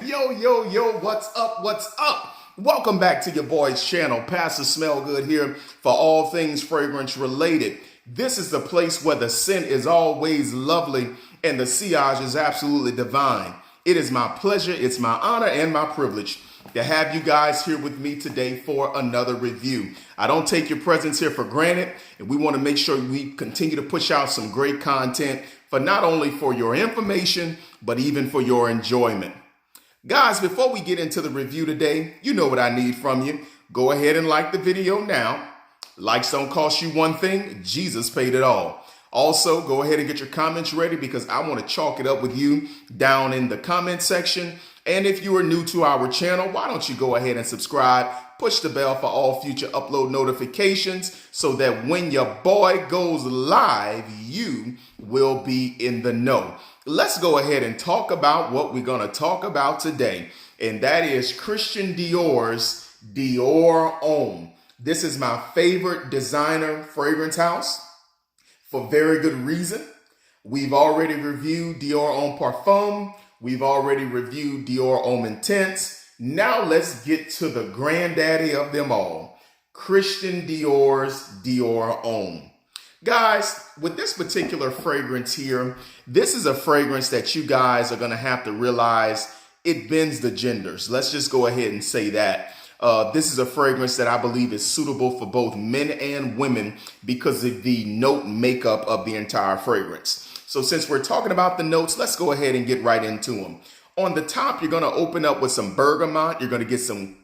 Yo, what's up? What's up? Welcome back to your boy's channel. Pastor Smell Good here for all things fragrance related. This is the place where the scent is always lovely and the sillage is absolutely divine. It is my pleasure, it's my honor, and my privilege to have you guys here with me today for another review. I don't take your presence here for granted, and we want to make sure we continue to push out some great content for not only for your information, but even for your enjoyment. Guys, before we get into the review today, you know what I need from you. Go ahead and like the video now. Likes don't cost you one thing. Jesus paid it all. Also, go ahead and get your comments ready because I want to chalk it up with you down in the comment section. And if you are new to our channel, why don't you go ahead and subscribe, push the bell for all future upload notifications so that when your boy goes live, you will be in the know. Let's go ahead and talk about what we're going to talk about today, and that is Christian Dior's Dior Homme. This is my favorite designer fragrance house for very good reason. We've already reviewed Dior Homme Parfum. We've already reviewed Dior Homme Intense. Now let's get to the granddaddy of them all, Christian Dior's Dior Homme. Guys, with this particular fragrance here, this is a fragrance that you guys are going to have to realize it bends the genders. Let's just go ahead and say that. This is a fragrance that I believe is suitable for both men and women because of the note makeup of the entire fragrance. So since we're talking about the notes, let's go ahead and get right into them. On the top, you're going to open up with some bergamot. You're going to get some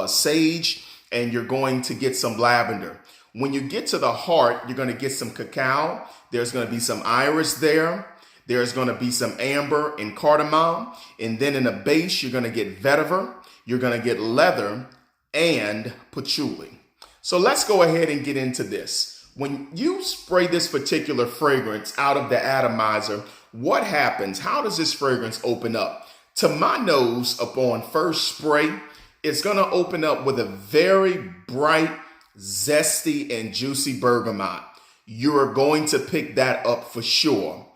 sage, and you're going to get some lavender. When you get to the heart, you're going to get some cacao. There's going to be some iris there. There's going to be some amber and cardamom. And then in the base, you're going to get vetiver. You're going to get leather and patchouli. So let's go ahead and get into this. When you spray this particular fragrance out of the atomizer, what happens? How does this fragrance open up? To my nose, upon first spray, it's going to open up with a very bright, zesty and juicy bergamot. You are going to pick that up for sure.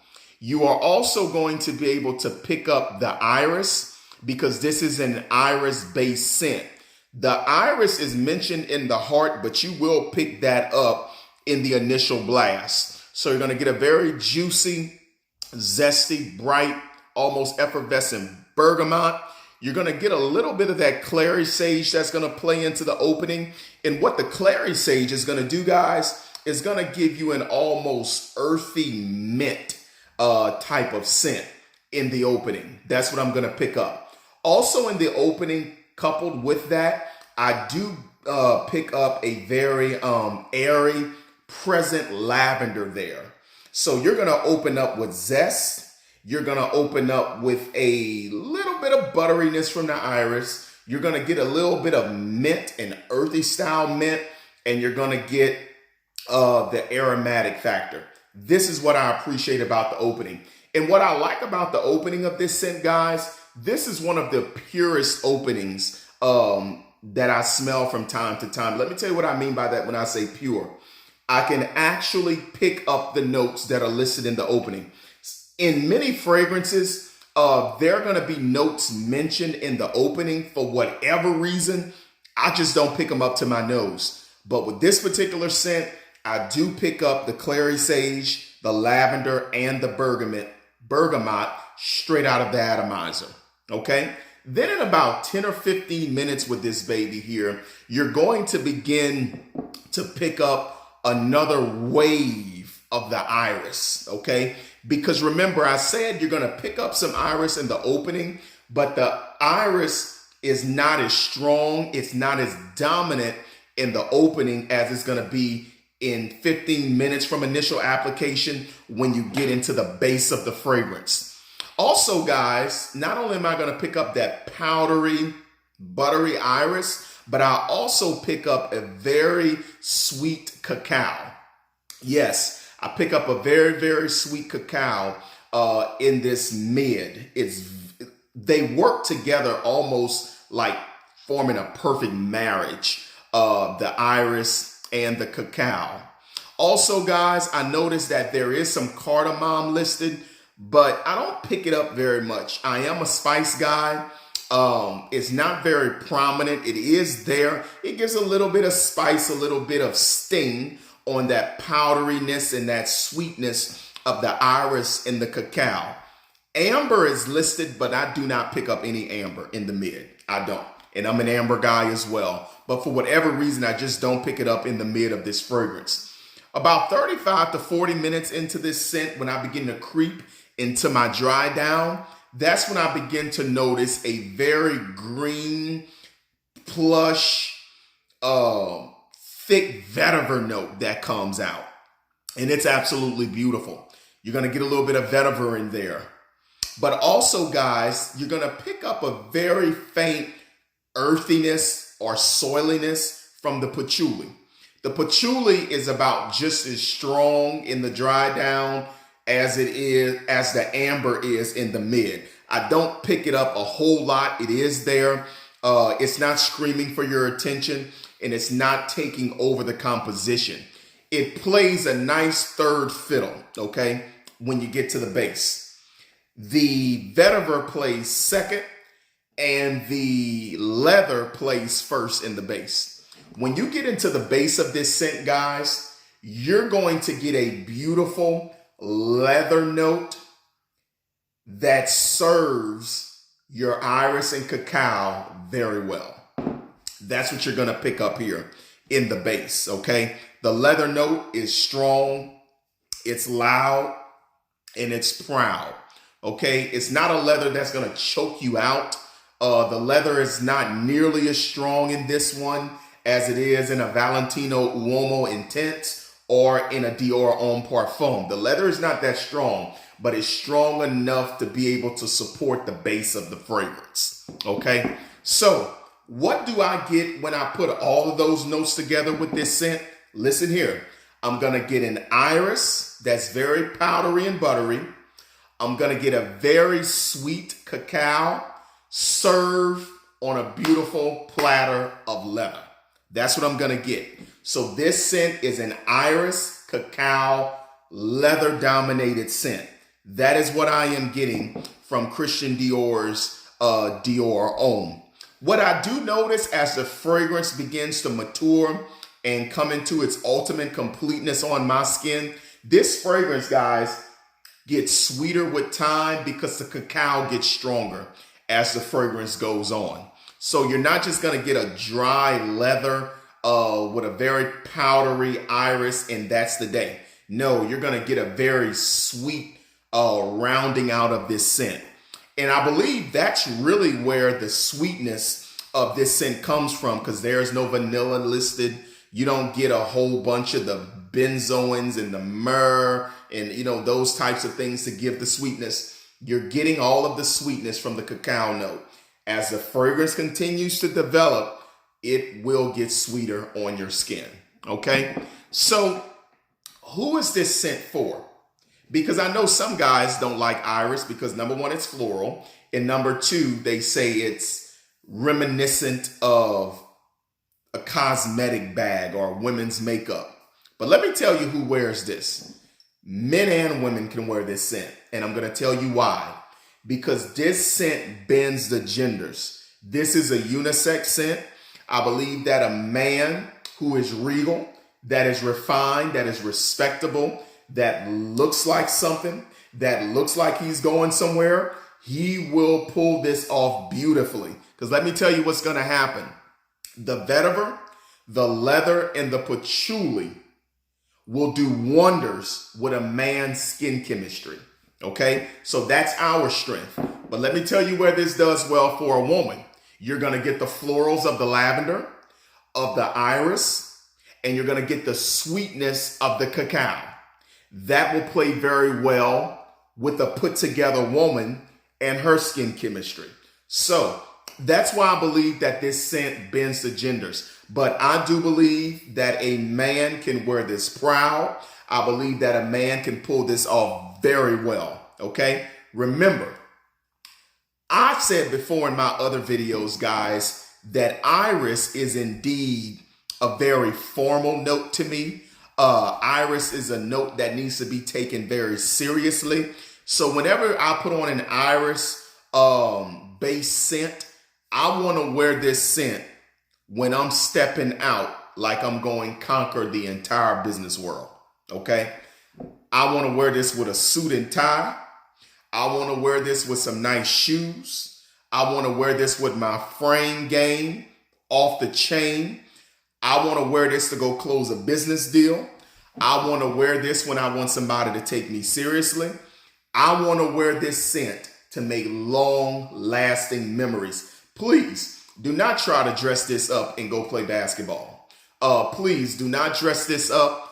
You are also going to be able to pick up the iris because this is an iris-based scent. The iris is mentioned in the heart, but you will pick that up in the initial blast. So you're going to get a very juicy, zesty, bright, almost effervescent bergamot. You're going to get a little bit of that clary sage that's going to play into the opening. And what the clary sage is going to do, guys, is going to give you an almost earthy mint type of scent in the opening. That's what I'm going to pick up. Also in the opening, coupled with that, I do pick up a very airy, present lavender there. So you're going to open up with zest. You're going to open up with a little bit of butteriness from the iris. You're going to get a little bit of mint and earthy style mint, and you're going to get the aromatic factor. This is what I appreciate about the opening. And what I like about the opening of this scent, guys, this is one of the purest openings that I smell from time to time. Let me tell you what I mean by that when I say pure. I can actually pick up the notes that are listed in the opening. In many fragrances, there are going to be notes mentioned in the opening for whatever reason. I just don't pick them up to my nose. But with this particular scent, I do pick up the clary sage, the lavender, and the bergamot straight out of the atomizer. Okay? Then in about 10 or 15 minutes with this baby here, you're going to begin to pick up another wave of the iris. Okay? Because remember, I said you're going to pick up some iris in the opening, but the iris is not as strong. It's not as dominant in the opening as it's going to be in 15 minutes from initial application when you get into the base of the fragrance. Also, guys, not only am I going to pick up that powdery, buttery iris, but I also pick up a very sweet cacao. Yes. I pick up a very, very sweet cacao in this mid. They work together almost like forming a perfect marriage, the iris and the cacao. Also, guys, I noticed that there is some cardamom listed, but I don't pick it up very much. I am a spice guy. It's not very prominent. It is there. It gives a little bit of spice, a little bit of sting on that powderiness and that sweetness of the iris and the cacao. Amber is listed, but I do not pick up any amber in the mid. I don't. And I'm an amber guy as well. But for whatever reason, I just don't pick it up in the mid of this fragrance. About 35 to 40 minutes into this scent, when I begin to creep into my dry down, that's when I begin to notice a very green, plush, thick vetiver note that comes out. And it's absolutely beautiful. You're going to get a little bit of vetiver in there. But also, guys, you're going to pick up a very faint earthiness or soiliness from the patchouli. The patchouli is about just as strong in the dry down as the amber is in the mid. I don't pick it up a whole lot. It is there. It's not screaming for your attention, and it's not taking over the composition. It plays a nice third fiddle, okay, when you get to the base. The vetiver plays second, and the leather plays first in the base. When you get into the base of this scent, guys, you're going to get a beautiful leather note that serves your iris and cacao very well. That's what you're going to pick up here in the base, okay? The leather note is strong, it's loud, and it's proud, okay? It's not a leather that's going to choke you out. The leather is not nearly as strong in this one as it is in a Valentino Uomo Intense or in a Dior Homme Parfum. The leather is not that strong, but it's strong enough to be able to support the base of the fragrance, okay? So what do I get when I put all of those notes together with this scent? Listen here. I'm going to get an iris that's very powdery and buttery. I'm going to get a very sweet cacao served on a beautiful platter of leather. That's what I'm going to get. So this scent is an iris, cacao, leather-dominated scent. That is what I am getting from Christian Dior's Dior Homme. What I do notice as the fragrance begins to mature and come into its ultimate completeness on my skin, this fragrance, guys, gets sweeter with time because the cacao gets stronger as the fragrance goes on. So you're not just going to get a dry leather with a very powdery iris and that's the day. No, you're going to get a very sweet rounding out of this scent. And I believe that's really where the sweetness of this scent comes from, because there's no vanilla listed. You don't get a whole bunch of the benzoins and the myrrh and, you know, those types of things to give the sweetness. You're getting all of the sweetness from the cacao note. As the fragrance continues to develop, it will get sweeter on your skin, okay? So who is this scent for? Because I know some guys don't like iris because number one, it's floral. And number two, they say it's reminiscent of a cosmetic bag or women's makeup. But let me tell you who wears this. Men and women can wear this scent. And I'm going to tell you why. Because this scent bends the genders. This is a unisex scent. I believe that a man who is regal, that is refined, that is respectable, that looks like something, that looks like he's going somewhere, he will pull this off beautifully. Because let me tell you what's going to happen. The vetiver, the leather, and the patchouli will do wonders with a man's skin chemistry. Okay, so that's our strength. But let me tell you where this does well for a woman. You're going to get the florals of the lavender, of the iris, and you're going to get the sweetness of the cacao. That will play very well with a put together woman and her skin chemistry. So that's why I believe that this scent bends the genders. But I do believe that a man can wear this proud. I believe that a man can pull this off very well, okay? Remember, I've said before in my other videos, guys, that iris is indeed a very formal note to me. Iris is a note that needs to be taken very seriously. So whenever I put on an iris base scent, I want to wear this scent when I'm stepping out like I'm going conquer the entire business world. Okay. I want to wear this with a suit and tie. I want to wear this with some nice shoes. I want to wear this with my frame game off the chain. I want to wear this to go close a business deal. I want to wear this when I want somebody to take me seriously. I want to wear this scent to make long lasting memories. Please do not try to dress this up and go play basketball. Please do not dress this up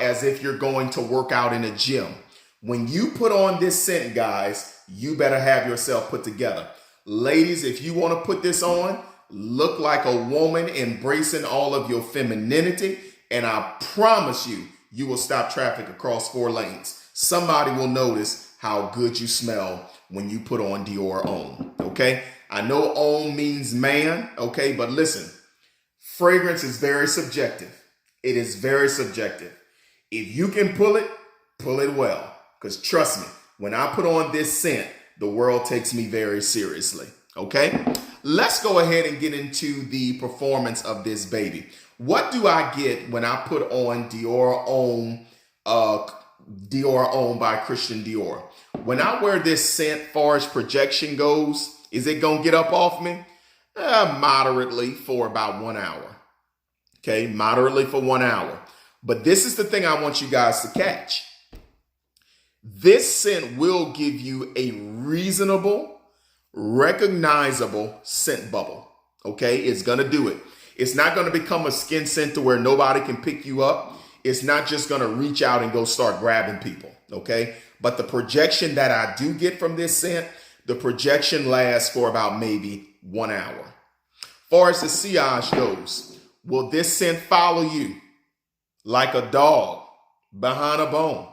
as if you're going to work out in a gym. When you put on this scent, guys, you better have yourself put together. Ladies, if you want to put this on, look like a woman embracing all of your femininity, and I promise you, you will stop traffic across 4 lanes. Somebody will notice how good you smell when you put on Dior Homme, okay? I know Homme means man, okay? But listen, fragrance is very subjective. It is very subjective. If you can pull it well. Because trust me, when I put on this scent, the world takes me very seriously, okay? Let's go ahead and get into the performance of this baby. What do I get when I put on Dior Homme by Christian Dior? When I wear this scent, far as projection goes, is it going to get up off me? Moderately for about 1 hour. Okay, moderately for 1 hour. But this is the thing I want you guys to catch. This scent will give you a reasonable, recognizable scent bubble. Okay, it's going to do it. It's not going to become a skin scent to where nobody can pick you up. It's not just going to reach out and go start grabbing people. Okay, but the projection that I do get from this scent, the projection lasts for about maybe 1 hour. As far as the sillage goes, will this scent follow you like a dog behind a bone?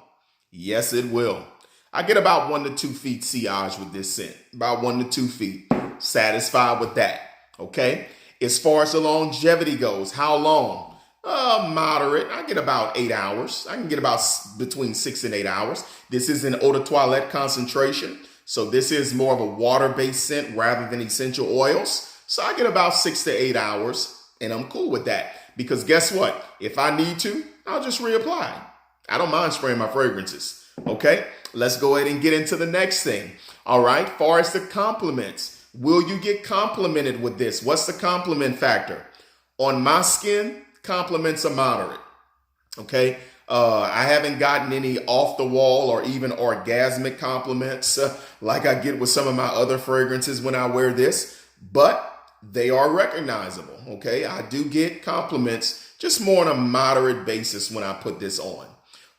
Yes, it will. I get about 1 to 2 feet sillage with this scent. About 1 to 2 feet. Satisfied with that. Okay. As far as the longevity goes, how long? Moderate. I get about 8 hours. I can get about between 6 and 8 hours. This is an eau de toilette concentration. So this is more of a water-based scent rather than essential oils. So I get about 6 to 8 hours, and I'm cool with that. Because guess what? If I need to, I'll just reapply. I don't mind spraying my fragrances. Okay, let's go ahead and get into the next thing. All right, far as the compliments, will you get complimented with this? What's the compliment factor? On my skin, compliments are moderate. Okay, I haven't gotten any off the wall or even orgasmic compliments like I get with some of my other fragrances when I wear this, but they are recognizable. Okay, I do get compliments just more on a moderate basis when I put this on.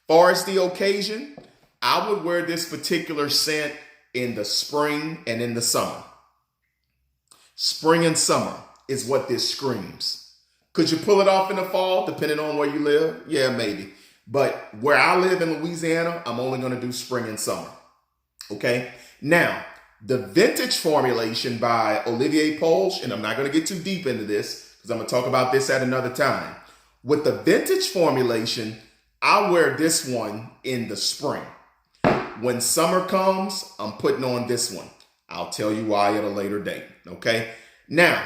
Far as the occasion, I would wear this particular scent in the spring and in the summer. Spring and summer is what this screams. Could you pull it off in the fall, depending on where you live? Yeah, maybe. But where I live in Louisiana, I'm only going to do spring and summer. Okay. Now, the vintage formulation by Olivier Polge, and I'm not going to get too deep into this because I'm going to talk about this at another time. With the vintage formulation, I wear this one in the spring. When summer comes, I'm putting on this one. I'll tell you why at a later date. Okay. Now,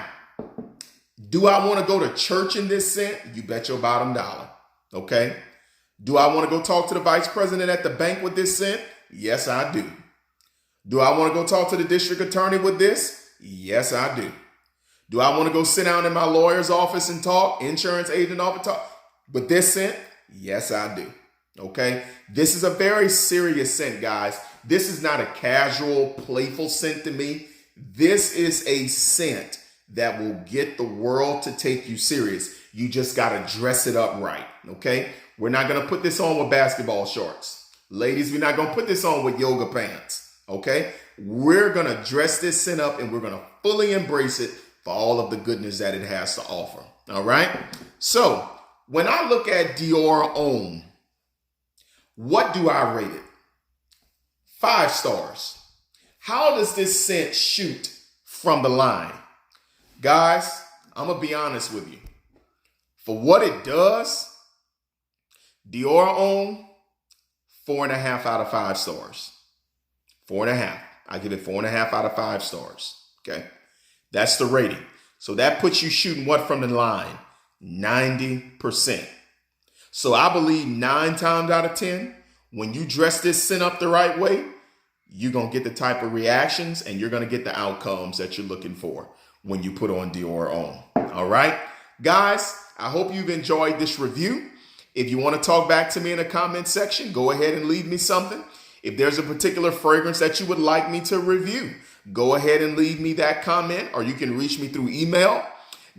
do I want to go to church in this scent? You bet your bottom dollar. Okay. Do I want to go talk to the vice president at the bank with this scent? Yes, I do. Do I want to go talk to the district attorney with this? Yes, I do. Do I want to go sit down in my lawyer's office and talk, insurance agent office talk with this scent? Yes, I do. Okay. This is a very serious scent, guys. This is not a casual, playful scent to me. This is a scent that will get the world to take you serious. You just got to dress it up right. Okay. We're not going to put this on with basketball shorts. Ladies, we're not going to put this on with yoga pants. Okay. We're going to dress this scent up and we're going to fully embrace it for all of the goodness that it has to offer. All right. So when I look at Dior Homme, what do I rate it? 5 stars. How does this scent shoot from the line? Guys, I'm going to be honest with you. For what it does, Dior Homme, 4.5 out of 5 stars. 4.5. I give it 4.5 out of 5 stars. Okay. That's the rating. So that puts you shooting what from the line? 90%. So I believe 9 times out of 10, when you dress this scent up the right way, you're going to get the type of reactions and you're going to get the outcomes that you're looking for when you put on Dior Homme. All right, guys, I hope you've enjoyed this review. If you want to talk back to me in the comment section, go ahead and leave me something. If there's a particular fragrance that you would like me to review, go ahead and leave me that comment, or you can reach me through email.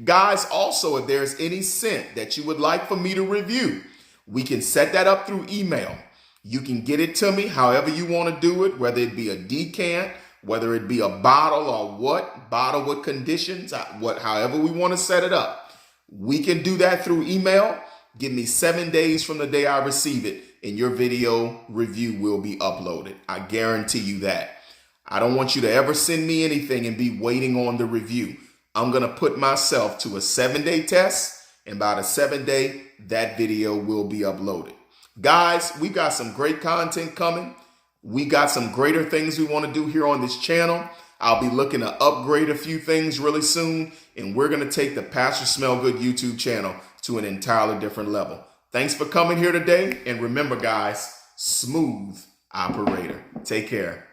Guys, also, if there's any scent that you would like for me to review, we can set that up through email. You can get it to me however you want to do it, whether it be a decant, whether it be a bottle or what, bottle with conditions, however we want to set it up. We can do that through email. Give me 7 days from the day I receive it, and your video review will be uploaded. I guarantee you that. I don't want you to ever send me anything and be waiting on the review. I'm going to put myself to a 7-day test, and by the 7th day, that video will be uploaded. Guys, we got some great content coming. We got some greater things we want to do here on this channel. I'll be looking to upgrade a few things really soon, and we're going to take the Pastor Smell Good YouTube channel to an entirely different level. Thanks for coming here today, and remember, guys, smooth operator. Take care.